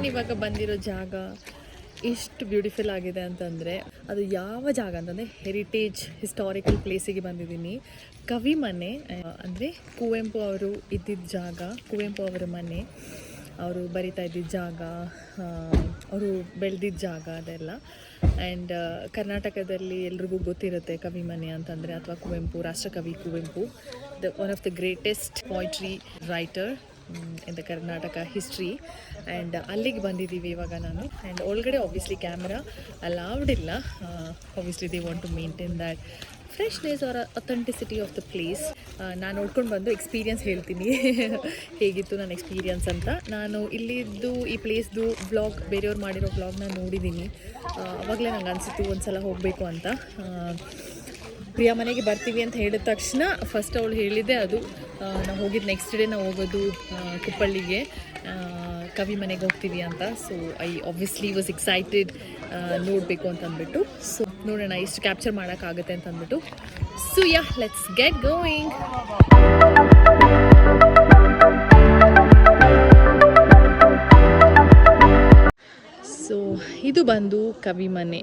ನಾನು ಇವಾಗ ಬಂದಿರೋ ಜಾಗ ಎಷ್ಟು ಬ್ಯೂಟಿಫುಲ್ ಆಗಿದೆ ಅಂತಂದರೆ ಅದು ಯಾವ ಜಾಗ ಅಂತಂದರೆ ಹೆರಿಟೇಜ್ ಹಿಸ್ಟಾರಿಕಲ್ ಪ್ಲೇಸಿಗೆ ಬಂದಿದ್ದೀನಿ. ಕವಿ ಮನೆ ಅಂದರೆ ಕುವೆಂಪು ಅವರು ಇದ್ದಿದ್ದ ಜಾಗ, ಕುವೆಂಪು ಅವರ ಮನೆ, ಅವರು ಬರಿತಾ ಇದ್ದಿದ್ದ ಜಾಗ, ಅವರು ಬೆಳೆದಿದ್ದ ಜಾಗ ಅದೆಲ್ಲ. ಆ್ಯಂಡ್ ಕರ್ನಾಟಕದಲ್ಲಿ ಎಲ್ರಿಗೂ ಗೊತ್ತಿರುತ್ತೆ ಕವಿ ಮನೆ ಅಂತಂದರೆ, ಅಥವಾ ಕುವೆಂಪು, ರಾಷ್ಟ್ರಕವಿ Kuvempu, one of the greatest poetry writer in the Karnataka history. And ಅಲ್ಲಿಗೆ ಬಂದಿದ್ದೀವಿ ಇವಾಗ ನಾನು. ಆ್ಯಂಡ್ ಒಳಗಡೆ ಆಬ್ವಿಯಸ್ಲಿ ಕ್ಯಾಮ್ರಾ ಅಲೌಡ್ ಇಲ್ಲ. Obviously they want to maintain that freshness or authenticity of the place. ನಾನು ನೋಡ್ಕೊಂಡು ಬಂದು ಎಕ್ಸ್ಪೀರಿಯನ್ಸ್ ಹೇಳ್ತೀನಿ ಹೇಗಿತ್ತು ನನ್ನ ಎಕ್ಸ್ಪೀರಿಯನ್ಸ್ ಅಂತ. ನಾನು ಇಲ್ಲಿದ್ದು ಈ ಪ್ಲೇಸ್ದು ವ್ಲಾಗ್, ಬೇರೆಯವ್ರು ಮಾಡಿರೋ ವ್ಲಾಗ್ನ ನೋಡಿದ್ದೀನಿ. ಆವಾಗಲೇ ನಂಗೆ ಅನಿಸಿತು ಒಂದು ಸಲ ಹೋಗಬೇಕು ಅಂತ. ಪ್ರಿಯಾ ಮನೆಗೆ ಬರ್ತೀವಿ ಅಂತ ಹೇಳಿದ ತಕ್ಷಣ ಫಸ್ಟ್ ಅವಳು ಹೇಳಿದ್ದೆ ಅದು. ನಾವು ಹೋಗಿದ್ದು ನೆಕ್ಸ್ಟ್ ಡೇ ನಾವು ಹೋಗೋದು ಕುಪ್ಪಳ್ಳಿಗೆ, ಕವಿ ಮನೆಗೆ ಹೋಗ್ತೀವಿ ಅಂತ. So I obviously was excited ನೋಡಬೇಕು ಅಂತ ಅಂದ್ಬಿಟ್ಟು. ಸೊ ನೋಡೋಣ ಎಷ್ಟು ಕ್ಯಾಪ್ಚರ್ ಮಾಡೋಕ್ಕಾಗುತ್ತೆ ಅಂತ ಅಂದ್ಬಿಟ್ಟು. So yeah, let's get going. So ಇದು ಬಂದು ಕವಿ ಮನೆ.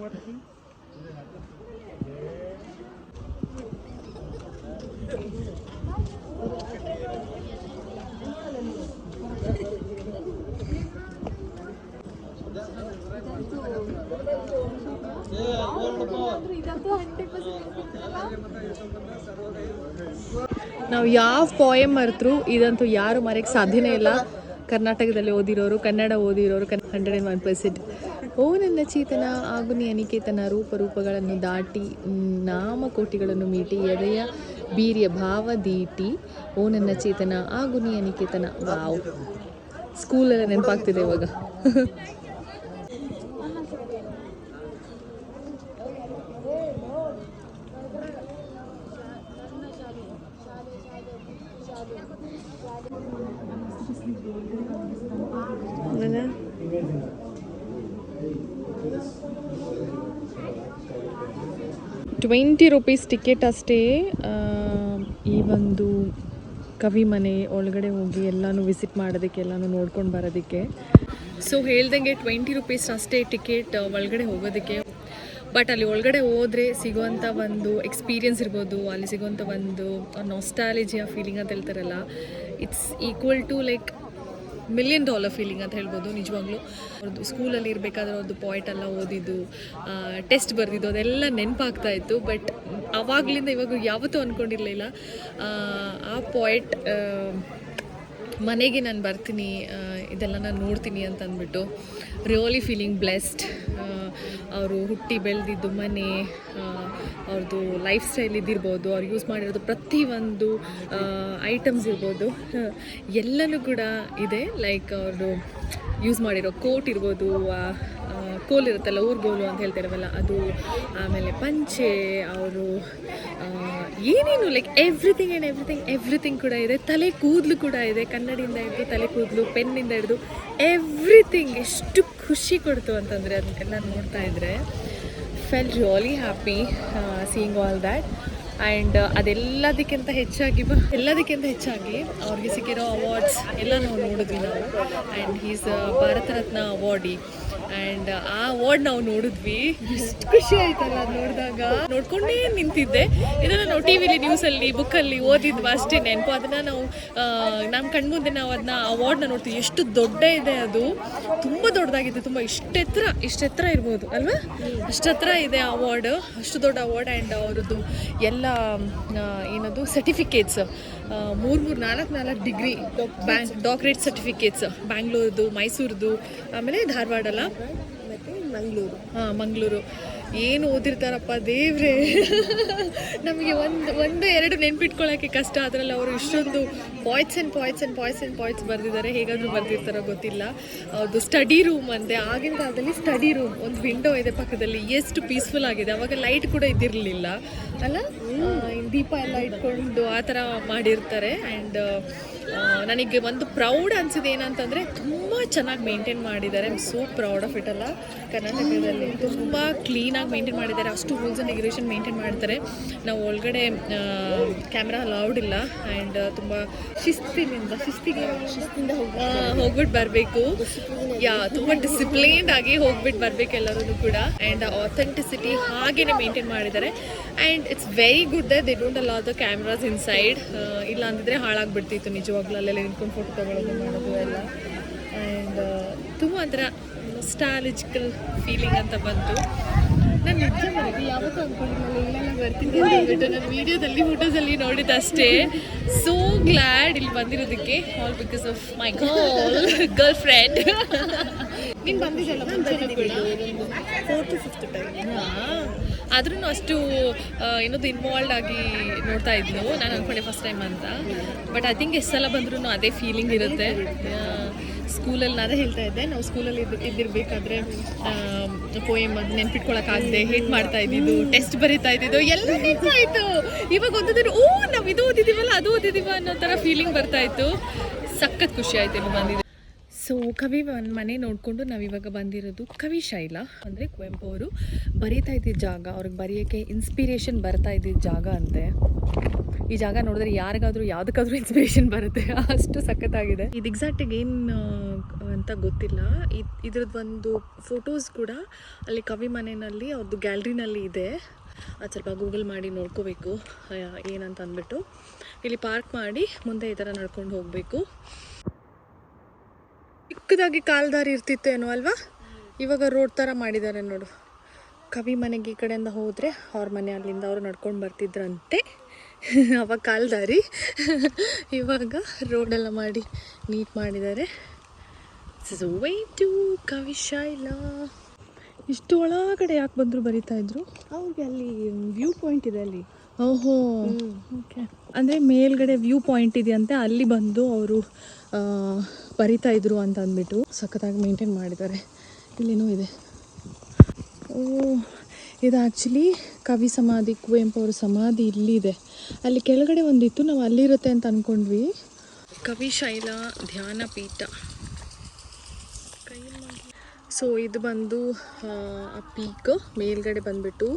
ನಾವು ಯಾವ ಪೋಯಮ್ ಮರೆತರು ಇದಂತೂ ಯಾರು ಮರೆಯಕ್ಕೆ ಸಾಧ್ಯನೇ ಇಲ್ಲ. ಕರ್ನಾಟಕದಲ್ಲಿ ಓದಿರೋರು, ಕನ್ನಡ ಓದಿರೋರು 101%. ಓ ನನ್ನ ಚೇತನ ಆಗು ನೀ ಅನಿಕೇತನ, ರೂಪಗಳನ್ನು ದಾಟಿ ನಾಮಕೋಟಿಗಳನ್ನು ಮೀಟಿ ಎದೆಯ ಬೀರಿಯ ಭಾವ ದೀಟಿ, ಓ ನನ್ನ ಚೇತನ ಆಗು ನೀ ಅನಿಕೇತನ. ವಾವ್, ಸ್ಕೂಲೆಲ್ಲ ನೆನಪಾಗ್ತಿದೆ ಇವಾಗ. ₹20 ಟಿಕೆಟ್ ಅಷ್ಟೇ. ಈ ಒಂದು ಕವಿ ಮನೆ ಒಳಗಡೆ ಹೋಗಿ ಎಲ್ಲನೂ ವಿಸಿಟ್ ಮಾಡೋದಕ್ಕೆ, ಎಲ್ಲನೂ ನೋಡ್ಕೊಂಡು ಬರೋದಕ್ಕೆ. ಸೊ ಹೇಳ್ದಂಗೆ ₹20 ಅಷ್ಟೇ ಟಿಕೆಟ್ ಒಳಗಡೆ ಹೋಗೋದಕ್ಕೆ. ಬಟ್ ಅಲ್ಲಿ ಒಳಗಡೆ ಹೋದರೆ ಸಿಗುವಂಥ ಒಂದು ಎಕ್ಸ್ಪೀರಿಯನ್ಸ್ ಇರ್ಬೋದು, ಅಲ್ಲಿ ಸಿಗುವಂಥ ಒಂದು ನಾಸ್ಟಾಲಜಿಯಾ ಫೀಲಿಂಗ್ ಅಂತ ಹೇಳ್ತಾರಲ್ಲ, it's equal to like $1 million feeling ಅಂತ ಹೇಳ್ಬೋದು. ನಿಜವಾಗ್ಲೂ ಅವ್ರದ್ದು ಸ್ಕೂಲಲ್ಲಿ ಇರಬೇಕಾದ್ರೆ ಅವ್ರದ್ದು ಪಾಯಿಂಟ್ ಎಲ್ಲ ಓದಿದ್ದು, ಟೆಸ್ಟ್ ಬರೆದಿದ್ದು ಅದೆಲ್ಲ ನೆನಪಾಗ್ತಾ ಇತ್ತು. ಬಟ್ ಆವಾಗಲಿಂದ ಇವಾಗ ಯಾವತ್ತೂ ಅಂದ್ಕೊಂಡಿರಲಿಲ್ಲ ಆ ಪಾಯಿಂಟ್ ಮನೆಗೆ ನಾನು ಬರ್ತೀನಿ, ಇದೆಲ್ಲ ನಾನು ನೋಡ್ತೀನಿ ಅಂತ ಅಂದ್ಬಿಟ್ಟು. Really feeling blessed. ಅವರು ಹುಟ್ಟಿ ಬೆಳೆದಿದ್ದು ಮನೆ, ಅವ್ರದ್ದು ಲೈಫ್ ಸ್ಟೈಲ್ ಇದ್ದಿರ್ಬೋದು, ಅವ್ರು ಯೂಸ್ ಮಾಡಿರೋದು ಪ್ರತಿಯೊಂದು ಐಟಮ್ಸ್ ಇರ್ಬೋದು, ಎಲ್ಲನೂ ಕೂಡ ಇದೆ. ಲೈಕ್ ಅವರು ಯೂಸ್ ಮಾಡಿರೋ ಕೋಟ್ ಇರ್ಬೋದು, ಕೋಲ್ ಇರುತ್ತಲ್ಲ, ಊರ್ಗೋಲು ಅಂತ ಹೇಳ್ತಾರವಲ್ಲ ಅದು, ಆಮೇಲೆ ಪಂಚೆ, ಅವರು ಏನೇನು ಲೈಕ್ ಎವ್ರಿಥಿಂಗ್ ಕೂಡ ಇದೆ. ತಲೆ ಕೂದಲು ಕೂಡ ಇದೆ, ಕನ್ನಡಿಯಿಂದ ಹಿಡಿದು ತಲೆ ಕೂದಲು, ಪೆನ್ನಿಂದ ಹಿಡಿದು ಎವ್ರಿಥಿಂಗ್. ಎಷ್ಟು ಖುಷಿ ಕೊಡ್ತು ಅಂತಂದರೆ ಅದನ್ನೆಲ್ಲ ನೋಡ್ತಾ ಇದ್ದರೆ. Felt really happy seeing all that. And ಎಲ್ಲದಕ್ಕಿಂತ ಹೆಚ್ಚಾಗಿ ಅವ್ರಿಗೆ ಸಿಕ್ಕಿರೋ ಅವಾರ್ಡ್ಸ್ ಎಲ್ಲ ನಾವು ನೋಡಿದ್ವಿ ನಾವು. And he's Bharat Ratna awardee. And ಆ ಅವಾರ್ಡ್ ನಾವು ನೋಡಿದ್ವಿ. ಎಷ್ಟು ಖುಷಿ ಆಯ್ತಲ್ಲ ಅದು ನೋಡಿದಾಗ. ನೋಡ್ಕೊಂಡೇ ನಿಂತಿದ್ದೆ. ಇದನ್ನು ನಾವು ಟಿ ವಿಲಿ, ನ್ಯೂಸಲ್ಲಿ, ಬುಕ್ಕಲ್ಲಿ ಓದಿದ್ವಿ ಅಷ್ಟೇ ನೆನಪು. ಅದನ್ನು ನಾವು ನಮ್ಮ ಕಣ್ಮುಂದೆ ನಾವು ಅದನ್ನ ಅವಾರ್ಡ್ನ ನೋಡ್ತೀವಿ. ಎಷ್ಟು ದೊಡ್ಡ ಇದೆ ಅದು, ತುಂಬ ದೊಡ್ಡದಾಗಿದೆ, ತುಂಬ ಇಷ್ಟೆತ್ರ ಇರ್ಬೋದು ಅಲ್ವಾ, ಅಷ್ಟತ್ರ ಇದೆ ಅವಾರ್ಡ್, ಅಷ್ಟು ದೊಡ್ಡ ಅವಾರ್ಡ್. ಆ್ಯಂಡ್ ಅವ್ರದ್ದು ಎಲ್ಲ ಏನದು ಸರ್ಟಿಫಿಕೇಟ್ಸ್ 3-4 ಡಿಗ್ರಿ ಡಾಕ್ಟ್ರೇಟ್ ಸರ್ಟಿಫಿಕೇಟ್ಸ್, ಬ್ಯಾಂಗ್ಳೂರ್ದು, ಮೈಸೂರ್ದು, ಆಮೇಲೆ ಧಾರವಾಡಲ್ಲ ಮತ್ತು ಮಂಗಳೂರು. ಏನು ಓದಿರ್ತಾರಪ್ಪ ದೇವ್ರೆ. ನಮಗೆ ಒಂದು ಎರಡು ನೆನ್ಪಿಟ್ಕೊಳ್ಳೋಕ್ಕೆ ಕಷ್ಟ. ಅದರಲ್ಲಿ ಅವರು ಇಷ್ಟೊಂದು ಪಾಯಿಂಟ್ಸ್ ಬರೆದಿದ್ದಾರೆ. ಹೇಗಾದರೂ ಬರೆದಿರ್ತಾರೋ ಗೊತ್ತಿಲ್ಲ. ಅದು ಸ್ಟಡಿ ರೂಮ್ ಅಂತೆ, ಆಗಿನ ಕಾಲದಲ್ಲಿ ಸ್ಟಡಿ ರೂಮ್, ಒಂದು ವಿಂಡೋ ಇದೆ ಪಕ್ಕದಲ್ಲಿ. ಎಷ್ಟು ಪೀಸ್ಫುಲ್ ಆಗಿದೆ. ಅವಾಗ ಲೈಟ್ ಕೂಡ ಇದ್ದಿರಲಿಲ್ಲ ಅಲ್ಲ, ದೀಪ ಎಲ್ಲ ಇಟ್ಕೊಂಡು ಆ ಥರ ಮಾಡಿರ್ತಾರೆ. ಆ್ಯಂಡ್ ನನಗೆ ಒಂದು ಪ್ರೌಡ್ ಅನಿಸಿದೆ ಏನಂತಂದರೆ ತುಂಬ ಚೆನ್ನಾಗಿ ಮೇಂಟೈನ್ ಮಾಡಿದ್ದಾರೆ. I am so proud of it ಅಲ್ಲ. ಕರ್ನಾಟಕದಲ್ಲಿ ತುಂಬ ಕ್ಲೀನಾಗಿ ಮೇಂಟೈನ್ ಮಾಡಿದ್ದಾರೆ. ಅಷ್ಟು ರೂಲ್ಸ್ ಆ್ಯಂಡ್ ರೆಗ್ಯುಲೇಷನ್ ಮೇಂಟೈನ್ ಮಾಡ್ತಾರೆ. ನಾವು ಒಳಗಡೆ ಕ್ಯಾಮ್ರಾ ಅಲೌಡ್ ಇಲ್ಲ ಆ್ಯಂಡ್ ತುಂಬ ಶಿಸ್ತಿಂದ ಹೋಗ್ಬಿಟ್ಟು ಬರಬೇಕು. ತುಂಬ ಡಿಸಿಪ್ಲೈನ್ಡ್ ಆಗಿ ಹೋಗ್ಬಿಟ್ಟು ಬರಬೇಕು ಎಲ್ಲರೂ ಕೂಡ. ಆ್ಯಂಡ್ ಆಥೆಂಟಿಸಿಟಿ ಹಾಗೇ ಮೇಂಟೈನ್ ಮಾಡಿದ್ದಾರೆ. And it's very good they don't allow the cameras inside. ಇಲ್ಲ ಅಂದಿದ್ರೆ ಹಾಳಾಗ್ಬಿಡ್ತಿತ್ತು ನಿಜವಾಗ್ಲೂ. ಅಲ್ಲೆಲ್ಲ ನಿಂತ್ಕೊಂಡು ಫೋಟೋ ತೊಗೊಳೋದು ಮಾಡೋದು ಎಲ್ಲ. ಆ್ಯಂಡ್ ತುಂಬ ಒಂಥರ ಸ್ಟಾಲಿಜಿಕಲ್ ಫೀಲಿಂಗ್ ಅಂತ ಬಂತು. ನಾನು ನಿಜ ಮಾಡಿ ಯಾವತ್ತೂ ಅಂದ್ಕೊಂಡಿಲ್ಲ ಇಲ್ಲೆಲ್ಲ ಬರ್ತೀನಿ ಅಂದ್ಬಿಟ್ಟು. ನಾನು ವೀಡಿಯೋದಲ್ಲಿ ಫೋಟೋಸಲ್ಲಿ ನೋಡಿದ್ದು ಅಷ್ಟೇ. ಸೋ ಗ್ಲ್ಯಾಡ್ ಇಲ್ಲಿ ಬಂದಿರೋದಕ್ಕೆ. All because of my girlfriend. ನೀನು ಬಂದಿದ್ದಲ್ಲ ಮುಂಚೆನೂ ಕೂಡ 4th to 5th ಟೈಮ್. ಆದ್ರೂ ಅಷ್ಟು ಏನದು ಇನ್ವಾಲ್ವ್ ಆಗಿ ನೋಡ್ತಾ ಇದ್ಲು. ನಾನು ಅಂದ್ಕೊಂಡೆ ಫಸ್ಟ್ ಟೈಮ್ ಅಂತ. ಬಟ್ ಐ ಥಿಂಕ್ ಎಷ್ಟು ಸಲ ಬಂದ್ರೂ ಅದೇ ಫೀಲಿಂಗ್ ಇರುತ್ತೆ. ಸ್ಕೂಲಲ್ಲಿ ನಾನೇ ಹೇಳ್ತಾ ಇದ್ದೆ, ನಾವು ಸ್ಕೂಲಲ್ಲಿ ಇದ್ದಿರಬೇಕಾದ್ರೆ ಪೋಯಮ್ ಅದು ನೆನ್ಪಿಟ್ಕೊಳಕ್ಕಾಗದೆ ಹೇಟ್ ಮಾಡ್ತಾ ಇದ್ದಿದ್ದು, ಟೆಸ್ಟ್ ಬರೀತಾ ಇದ್ದಿದ್ದು ಎಲ್ಲ ನೆನಪಾಯಿತು. ಇವಾಗ ಒಂದು ದಿನ ನಾವು ಇದು ಓದಿದ್ದೀವಲ್ಲ ಅದು ಓದಿದ್ದೀವ ಅನ್ನೋ ಥರ ಫೀಲಿಂಗ್ ಬರ್ತಾ ಇತ್ತು. ಸಖತ್ ಖುಷಿ ಆಯ್ತು ಇಲ್ಲಿ ಬಂದಿದ್ದು. ಸೊ ಕವಿ ಒಂದು ಮನೆ ನೋಡಿಕೊಂಡು ನಾವಿವಾಗ ಬಂದಿರೋದು ಕವಿ ಶೈಲ. ಅಂದರೆ ಕುವೆಂಪು ಅವರು ಬರೀತಾ ಇದ್ದಿದ್ದ ಜಾಗ, ಅವ್ರಿಗೆ ಬರೆಯೋಕ್ಕೆ ಇನ್ಸ್ಪಿರೇಷನ್ ಬರ್ತಾ ಇದ್ದಿದ್ದ ಜಾಗ ಅಂತೆ. ಈ ಜಾಗ ನೋಡಿದ್ರೆ ಯಾರಿಗಾದ್ರೂ ಯಾವುದಕ್ಕಾದ್ರೂ ಇನ್ಸ್ಪಿರೇಷನ್ ಬರುತ್ತೆ, ಅಷ್ಟು ಸಖತ್ತಾಗಿದೆ. ಇದು ಎಕ್ಸಾಕ್ಟಾಗಿ ಏನು ಅಂತ ಗೊತ್ತಿಲ್ಲ. ಇದ್ರದ್ದು ಒಂದು ಫೋಟೋಸ್ ಕೂಡ ಅಲ್ಲಿ ಕವಿ ಮನೆಯಲ್ಲಿ ಅವ್ರದ್ದು ಗ್ಯಾಲ್ರಿನಲ್ಲಿ ಇದೆ. ಅದು ಸ್ವಲ್ಪ ಗೂಗಲ್ ಮಾಡಿ ನೋಡ್ಕೋಬೇಕು ಏನಂತ ಅಂದ್ಬಿಟ್ಟು. ಇಲ್ಲಿ ಪಾರ್ಕ್ ಮಾಡಿ ಮುಂದೆ ಈ ಥರ ನಡ್ಕೊಂಡು ಹೋಗಬೇಕು. ಚಿಕ್ಕದಾಗಿ ಕಾಲ್ದಾರಿ ಇರ್ತಿತ್ತೇನೋ ಅಲ್ವಾ, ಇವಾಗ ರೋಡ್ ಥರ ಮಾಡಿದ್ದಾರೆ ನೋಡು. ಕವಿ ಮನೆಗೆ ಈ ಕಡೆಯಿಂದ ಹೋದರೆ ಅವ್ರ ಮನೆ ಅಲ್ಲಿಂದ ಅವರು ನಡ್ಕೊಂಡು ಬರ್ತಿದ್ರಂತೆ. ಅವಾಗ ಕಾಲ್ದಾರಿ, ಇವಾಗ ರೋಡೆಲ್ಲ ಮಾಡಿ ನೀಟ್ ಮಾಡಿದ್ದಾರೆ. ಸೊ ವೇ ಟು ಕವಿ ಶೈಲ. ಇಷ್ಟು ಒಳಗಡೆ ಯಾಕೆ ಬಂದರು ಬರಿತಾ ಇದ್ರು? ಅವ್ರಿಗೆ ಅಲ್ಲಿ ವ್ಯೂ ಪಾಯಿಂಟ್ ಇದೆ ಅಲ್ಲಿ. ಓಹೋ ಓಕೆ. ಅಂದರೆ ಮೇಲ್ಗಡೆ ವ್ಯೂ ಪಾಯಿಂಟ್ ಇದೆಯಂತೆ, ಅಲ್ಲಿ ಬಂದು ಅವರು ಬರಿತಾ ಇದ್ರು ಅಂತ ಅಂದ್ಬಿಟ್ಟು ಸಖತ್ತಾಗಿ ಮೇಂಟೈನ್ ಮಾಡಿದ್ದಾರೆ. ಇಲ್ಲೇನೋ ಇದೆ. ಓ ಇದು ಆ್ಯಕ್ಚುಲಿ ಕವಿ ಸಮಾಧಿ, ಕುವೆಂಪು ಅವರ ಸಮಾಧಿ ಇಲ್ಲಿದೆ. ಅಲ್ಲಿ ಕೆಳಗಡೆ ಒಂದಿತ್ತು, ನಾವು ಅಲ್ಲಿರುತ್ತೆ ಅಂತ ಅಂದ್ಕೊಂಡ್ವಿ. ಕವಿ ಶೈಲ ಧ್ಯಾನ ಪೀಠ. ಸೊ ಇದು ಬಂದು ಆ ಪೀಕ್ ಮೇಲ್ಗಡೆ ಬಂದುಬಿಟ್ಟು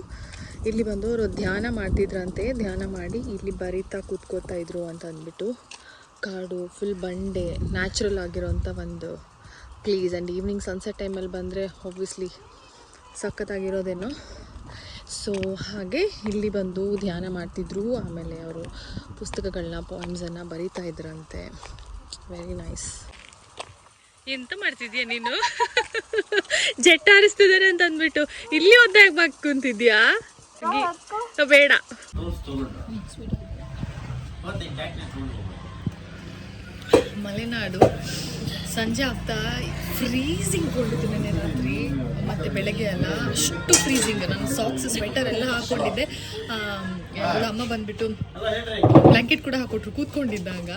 ಇಲ್ಲಿ ಬಂದು ಅವರು ಧ್ಯಾನ ಮಾಡ್ತಿದ್ರಂತೆ. ಧ್ಯಾನ ಮಾಡಿ ಇಲ್ಲಿ ಬರಿತಾ ಕೂತ್ಕೋತಾ ಇದ್ರು ಅಂತ ಅಂದ್ಬಿಟ್ಟು. ಕಾಡು ಫುಲ್ ಬಂಡೆ, ನ್ಯಾಚುರಲ್ ಆಗಿರೋಂಥ ಒಂದು ಪ್ಲೇಸ್. ಆ್ಯಂಡ್ ಈವ್ನಿಂಗ್ ಸನ್ಸೆಟ್ ಟೈಮಲ್ಲಿ ಬಂದರೆ ಆಬ್ವಿಯಸ್ಲಿ ಸಖತ್ತಾಗಿರೋದೇನೋ. ಸೊ ಹಾಗೆ ಇಲ್ಲಿ ಬಂದು ಧ್ಯಾನ ಮಾಡ್ತಿದ್ರು. ಆಮೇಲೆ ಅವರು ಪುಸ್ತಕಗಳನ್ನ, ಪಾಯಿಂಟ್ಸನ್ನು ಬರಿತಾ ಇದ್ರಂತೆ. Very nice. ಎಂತ ಮಾಡ್ತಿದ್ಯಾ ನೀನು? ಜೆಟ್ ಹಾರಿಸ್ತಿದ್ದಾರೆ ಅಂತ ಅಂದ್ಬಿಟ್ಟು ಇಲ್ಲಿ ಒದ್ದಾಗಿ ಬಾಕ್ ಕುಂತಿದ್ಯಾ? ಬೇಡ. ಮಲೆನಾಡು ಸಂಜೆ ಆಗ್ತಾ ಫ್ರೀಸಿಂಗ್ ಕೊಂಡಿದ್ದು ನೆನ್ನೆ ರಾತ್ರಿ ಮತ್ತು ಬೆಳಗ್ಗೆ ಎಲ್ಲ ಅಷ್ಟು ಫ್ರೀಸಿಂಗ್. ನಾನು ಸಾಕ್ಸ್ ಸ್ವೆಟರ್ ಎಲ್ಲ ಹಾಕ್ಕೊಂಡಿದ್ದೆ. ಅಮ್ಮ ಬಂದ್ಬಿಟ್ಟು ಬ್ಲ್ಯಾಂಕೆಟ್ ಕೂಡ ಹಾಕೊಟ್ರು ಕೂತ್ಕೊಂಡಿದ್ದಾಗ.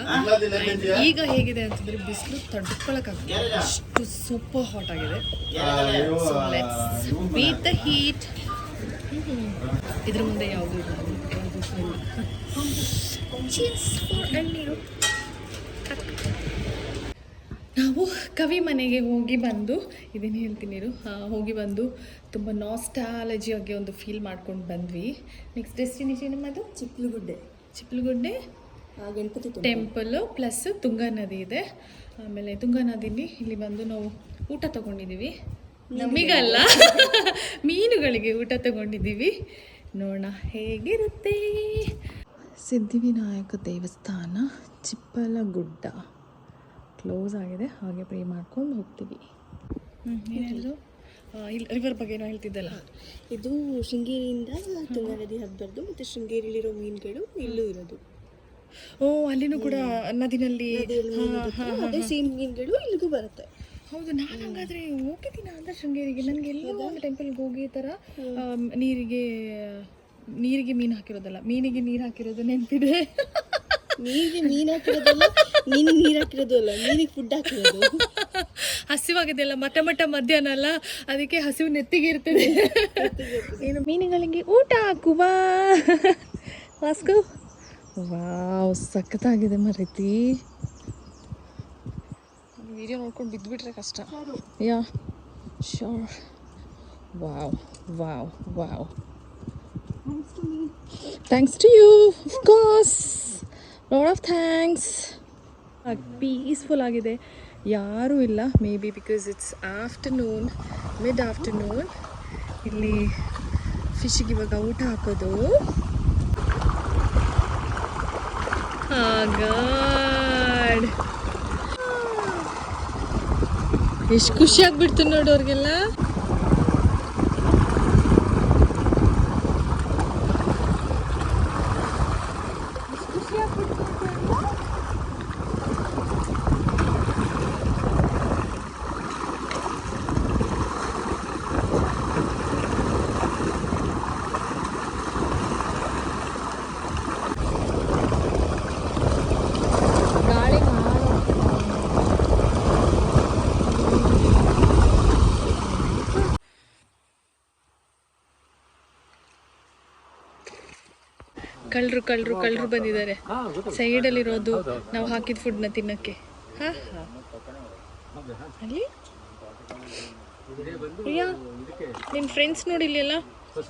ಈಗ ಹೇಗಿದೆ ಅಂತಂದರೆ ಬಿಸಿಲು ತಡ್ಕೊಳಕ್ಕಾಗ್ತದೆ, ಅಷ್ಟು ಸೂಪರ್ ಹಾಟ್ ಆಗಿದೆ. So let's beat the heat. ಇದ್ರ ಮುಂದೆ ಯಾವುದು ಇಲ್ಲ. ನಾವು ಕವಿ ಮನೆಗೆ ಹೋಗಿ ಬಂದು ಇದೇನು ಹೇಳ್ತೀನಿ, ಹೋಗಿ ಬಂದು ತುಂಬ ನಾಸ್ಟಾಲಜಿಯಾಗಿ ಒಂದು ಫೀಲ್ ಮಾಡ್ಕೊಂಡು ಬಂದ್ವಿ. ನೆಕ್ಸ್ಟ್ ಡೆಸ್ಟಿನೇಷನ್ ನಮ್ಮದು ಚಿಪ್ಲುಗುಡ್ಡೆ ಗಣಪತಿ ಟೆಂಪಲ್ಲು ಪ್ಲಸ್ ತುಂಗಾ ನದಿ ಇದೆ. ಆಮೇಲೆ ತುಂಗಾ ನದಿಲಿ ಇಲ್ಲಿ ಬಂದು ನಾವು ಊಟ ತೊಗೊಂಡಿದ್ದೀವಿ. ನಮಗಲ್ಲ, ಮೀನುಗಳಿಗೆ ಊಟ ತೊಗೊಂಡಿದ್ದೀವಿ. ನೋಡೋಣ ಹೇಗಿರುತ್ತೆ. ಸಿದ್ಧಿವಿನಾಯಕ ದೇವಸ್ಥಾನ ಚಿಪ್ಪಲಗುಡ್ಡ ಕ್ಲೋಸ್ ಆಗಿದೆ, ಹಾಗೆ ಪ್ರೇ ಮಾಡ್ಕೊಂಡು ಹೋಗ್ತೀವಿ. ಏನಾದ್ರು ಇಲ್ಲಿ ರಿವರ್ ಬಗ್ಗೆ ಏನೋ ಹೇಳ್ತಿದ್ದಲ್ಲ. ಇದು ಶೃಂಗೇರಿಯಿಂದ ತುಂಗಾ ನದಿ ಹಬ್ಬದ್ದು, ಮತ್ತು ಶೃಂಗೇರಿಲಿರೋ ಮೀನುಗಳು ಇಲ್ಲೂ ಇರೋದು. ಓ ಅಲ್ಲಿನೂ ಕೂಡ ನದಿನಲ್ಲಿ ಅದೇ ಸೇಮ್ ಮೀನುಗಳು ಇಲ್ಲಿಗೂ ಬರುತ್ತೆ. ಹೌದು, ನಾನು ಹಂಗಾದ್ರೆ ಹೋಗಿದ್ದೀನಿ ಅಂದರೆ ಶೃಂಗೇರಿಗೆ. ನನಗೆ ಎಲ್ಲೋ ಒಂದು ಟೆಂಪಲ್ಗೆ ಹೋಗಿ ಈ ಥರ ನೀರಿಗೆ ಮೀನು ಹಾಕಿರೋದಲ್ಲ, ಮೀನಿಗೆ ನೀರು ಹಾಕಿರೋದು ನೆನಪಿದೆ. ನೀರಿಗೆ ಮೀನು ಹಾಕಿರೋದಲ್ಲ, ಮೀನಿಗೆ ನೀರು ಹಾಕಿರೋದು ಅಲ್ಲ, ಮೀನಿಗೆ ಫುಡ್ ಹಾಕಿರೋದು. ಹಸಿವಾಗಿದೆಯಲ್ಲ, ಮಟ್ಟ ಮಧ್ಯಾಹ್ನ ಅಲ್ಲ, ಅದಕ್ಕೆ ಹಸಿವು ನೆತ್ತಿಗೆ ಇರ್ತದೆ. ಏನು ಮೀನುಗಳಿಗೆ ಊಟ ಹಾಕುವ ವಾಸ್ಕು. ವಾವ್, ಸಖತ್ತಾಗಿದೆ ಮರೀತಿ. ವಿಡಿಯೋ ನೋಡ್ಕೊಂಡು ಬಿದ್ದುಬಿಟ್ರೆ ಕಷ್ಟ. Yeah sure. Wow wow wow. Thanks to you of course. Lot of thanks. Peaceful ಆಗಿದೆ, ಯಾರೂ ಇಲ್ಲ. Maybe because it's afternoon, mid afternoon. ಇಲ್ಲಿ ಫಿಶ್ಗೆ ಇವಾಗ ಊಟ ಹಾಕೋದು. ಗಾಡ್, ಎಷ್ಟು ಖುಷಿ ಆಗ್ಬಿಡ್ತು ನೋಡು ಅವ್ರಿಗೆಲ್ಲ. ಕಳ್ಳರು ಬಂದಿದ್ದಾರೆ ಸೈಡಲ್ಲಿರೋದು ನಾವು ಹಾಕಿದ ಫುಡ್ನ ತಿನ್ನಕ್ಕೆ. ಅಲ್ಲಿ ಪ್ರಿಯಾ, ನಿನ್ನ ಫ್ರೆಂಡ್ಸ್ ನೋಡಿ ಇಲ್ಲಿ ಎಲ್ಲ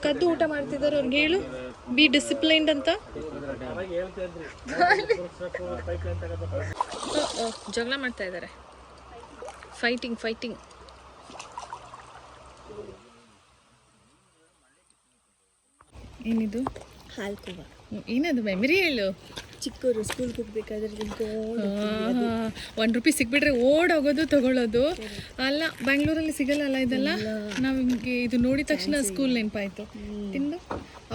ಕದ್ದು ಊಟ ಮಾಡ್ತಿದ್ದಾರೆ. ಅವ್ರಿಗೆ ಹೇಳು ಬಿ ಡಿಸಿಪ್ಲೈನ್ಡ್ ಅಂತ. ಜಗಳ ಮಾಡ್ತಾ ಇದ್ದಾರೆ. ಫೈಟಿಂಗ್. ಏನಿದು? ಹಾಲ್ಕೋವ. ಏನದು? ಮೆಮರಿ ಹೇಳು. ಚಿಕ್ಕವರು ಸ್ಕೂಲ್ಗೆ ಹೋಗ್ಬೇಕಾದ್ರೆ ₹1 ಸಿಕ್ಬಿಟ್ರೆ ಓಡೋಗೋದು ತಗೊಳ್ಳೋದು. ಅಲ್ಲ, ಬ್ಯಾಂಗ್ಳೂರಲ್ಲಿ ಸಿಗಲ್ಲ ಇದೆಲ್ಲ. ನಮಗೆ ಇದು ನೋಡಿದ ತಕ್ಷಣ ಸ್ಕೂಲ್ ನೆನಪಾಯ್ತು. ತಿಂದು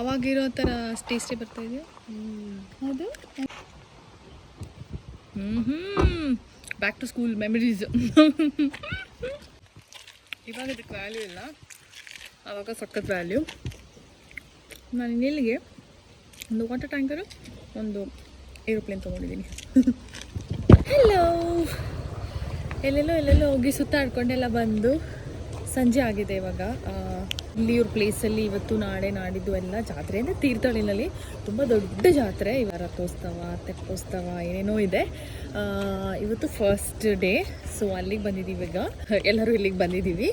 ಅವಾಗಿರೋ ಥರ ಟೇಸ್ಟೇ ಬರ್ತಾ ಇದೆಯಾ ಅದು? Back to school memories. ಇವಾಗ ಇದಕ್ಕೆ ವ್ಯಾಲ್ಯೂ ಇಲ್ಲ, ಆವಾಗ ಸಖತ್ ವ್ಯಾಲ್ಯೂ. ನಾನು ಇನ್ನೆಲ್ಲಿಗೆ ಒಂದು ವಾಟರ್ ಟ್ಯಾಂಕರು, ಒಂದು ಏರೋಪ್ಲೇನ್ ತೊಗೊಂಡಿದ್ದೀನಿ. ಹಲೋ. ಎಲ್ಲೆಲ್ಲೋ ಹೋಗಿ ಸುತ್ತಾಡ್ಕೊಂಡೆಲ್ಲ ಬಂದು ಸಂಜೆ ಆಗಿದೆ ಇವಾಗ. ಇಲ್ಲಿ ಇವ್ರ ಪ್ಲೇಸಲ್ಲಿ ಇವತ್ತು ನಾಳೆ ನಾಡಿದ್ದು ಎಲ್ಲ ಜಾತ್ರೆ ಅಂದರೆ ತೀರ್ಥಹಳ್ಳಿನಲ್ಲಿ ತುಂಬ ದೊಡ್ಡ ಜಾತ್ರೆ. ಇವಾಗ ರಥೋತ್ಸವ, ತೆಪ್ಪೋತ್ಸವ ಏನೇನೋ ಇದೆ. ಇವತ್ತು ಫಸ್ಟ್ ಡೇ, ಸೊ ಅಲ್ಲಿಗೆ ಬಂದಿದ್ದೀವಿ. ಈಗ ಎಲ್ಲರೂ ಇಲ್ಲಿಗೆ ಬಂದಿದ್ದೀವಿ.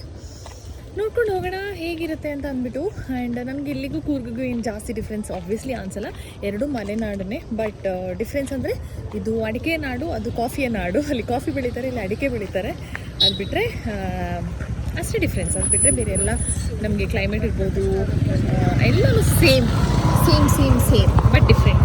ನೋಡ್ಕೊಂಡು ಹೋಗೋಣ ಹೇಗಿರುತ್ತೆ ಅಂತ ಅಂದ್ಬಿಟ್ಟು. ಆ್ಯಂಡ್ ನನಗೆ ಇಲ್ಲಿಗೂ ಕೂರ್ಗಿಗೂ ಏನು ಜಾಸ್ತಿ ಡಿಫ್ರೆನ್ಸ್ ಆಬ್ವಿಯಸ್ಲಿ ಅನಿಸಲ್ಲ. ಎರಡೂ ಮಲೆನಾಡನ್ನೇ. ಬಟ್ ಡಿಫ್ರೆನ್ಸ್ ಅಂದರೆ ಇದು ಅಡಿಕೆ ನಾಡು, ಅದು ಕಾಫಿಯ ನಾಡು. ಅಲ್ಲಿ ಕಾಫಿ ಬೆಳೀತಾರೆ, ಇಲ್ಲಿ ಅಡಿಕೆ ಬೆಳೀತಾರೆ. ಅದು ಬಿಟ್ಟರೆ ಅಷ್ಟೇ ಡಿಫ್ರೆನ್ಸ್. ಅದು ಬಿಟ್ಟರೆ ಬೇರೆ ಎಲ್ಲ ನಮಗೆ ಕ್ಲೈಮೇಟ್ ಇರ್ಬೋದು ಎಲ್ಲನೂ ಸೇಮ್ ಬಟ್ ಡಿಫ್ರೆಂಟ್.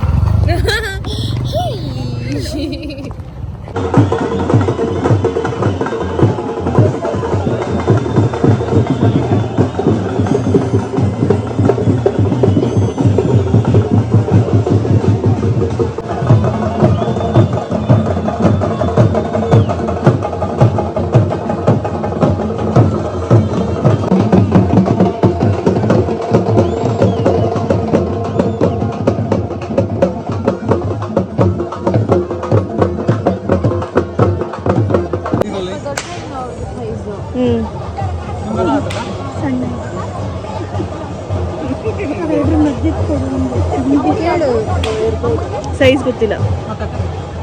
ಸೈಜ್ ಗೊತ್ತಿಲ್ಲ.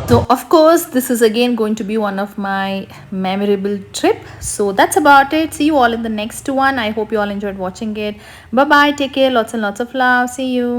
So of course this is again going to be one of my memorable trip. So that's about it. See you all in the next one. I hope you all enjoyed watching it. Bye bye, take care, lots and lots of love. See you.